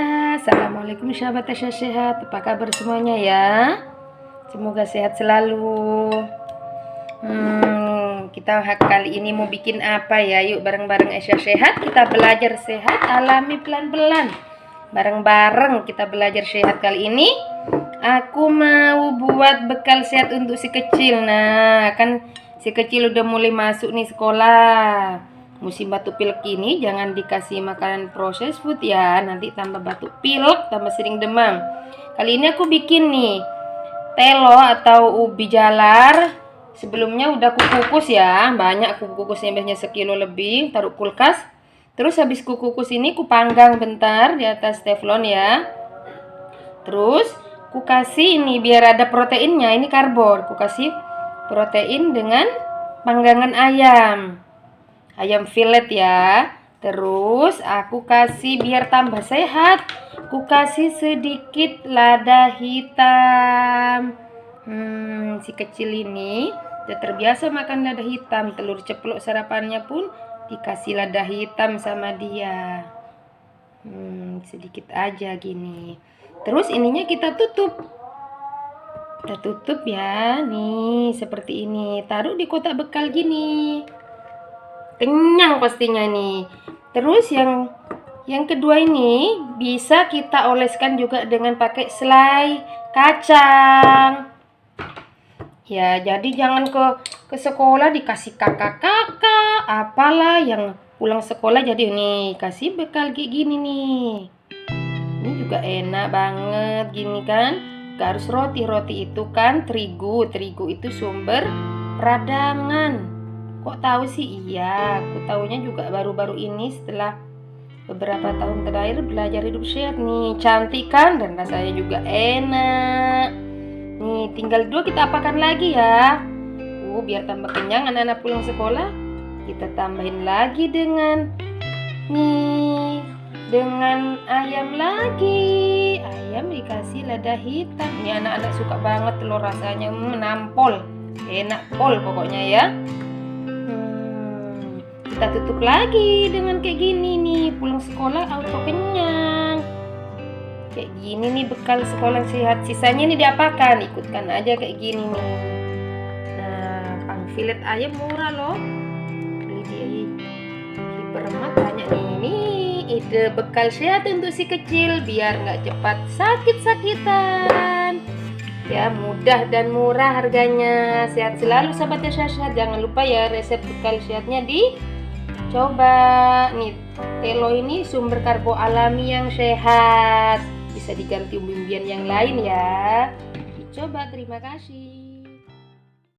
Assalamualaikum sahabat Tasya Sehat. Apa kabar semuanya ya? Semoga sehat selalu. Kita kali ini mau bikin apa ya? Yuk bareng-bareng Tasya Sehat kita belajar sehat alami pelan-pelan. Bareng-bareng kita belajar sehat kali ini. Aku mau buat bekal sehat untuk si kecil. Nah, kan si kecil udah mulai masuk nih sekolah. Musim batuk pilek ini jangan dikasih makanan proses food ya, nanti tambah batuk pilek, tambah sering demam. Kali ini aku bikin nih telo atau ubi jalar. Sebelumnya udah kukus ya, banyak aku kukusnya, biasanya sekilo lebih, taruh kulkas. Terus habis kukus ini kupanggang bentar di atas teflon ya. Terus ku kasih ini biar ada proteinnya, ini karbon. Ku kasih protein dengan panggangan ayam fillet ya. Terus aku kasih biar tambah sehat, aku kasih sedikit lada hitam. Si kecil ini udah terbiasa makan lada hitam. Telur ceplok sarapannya pun dikasih lada hitam sama dia. Sedikit aja gini. Terus ininya kita tutup. Kita tutup ya, nih seperti ini. Taruh di kotak bekal gini. Kenyang pastinya nih. Terus yang kedua ini bisa kita oleskan juga dengan pakai selai kacang. Ya, jadi jangan ke sekolah dikasih kakak-kakak, apalah yang pulang sekolah jadi nih kasih bekal kayak gini nih. Ini juga enak banget gini kan. Gak harus roti itu kan terigu itu sumber peradangan. Kok tahu sih? Iya, aku tahunya juga baru-baru ini setelah beberapa tahun terakhir belajar hidup sehat nih. Cantik kan dan rasanya juga enak. Nih, tinggal dua kita apakan lagi ya. Biar tambah kenyang anak-anak pulang sekolah, kita tambahin lagi dengan ayam lagi. Ayam dikasih lada hitam. Ini anak-anak suka banget telur, rasanya menampol. Enak pol pokoknya ya. Kita tutup lagi dengan kayak gini nih, pulang sekolah auto kenyang. Kayak gini nih bekal sekolah sehat. Sisanya nih diapakan? Ikutkan aja kayak gini nih. Nah, filet ayam murah loh. Beli di hipermart banyak nih. Ini ide bekal sehat untuk si kecil biar nggak cepat sakit-sakitan. Ya, mudah dan murah harganya. Sehat selalu sahabat sehat. Jangan lupa ya resep bekal sehatnya dicoba. Nih, telo ini sumber karbo alami yang sehat. Bisa diganti umbi-umbian yang lain ya. Dicoba, terima kasih.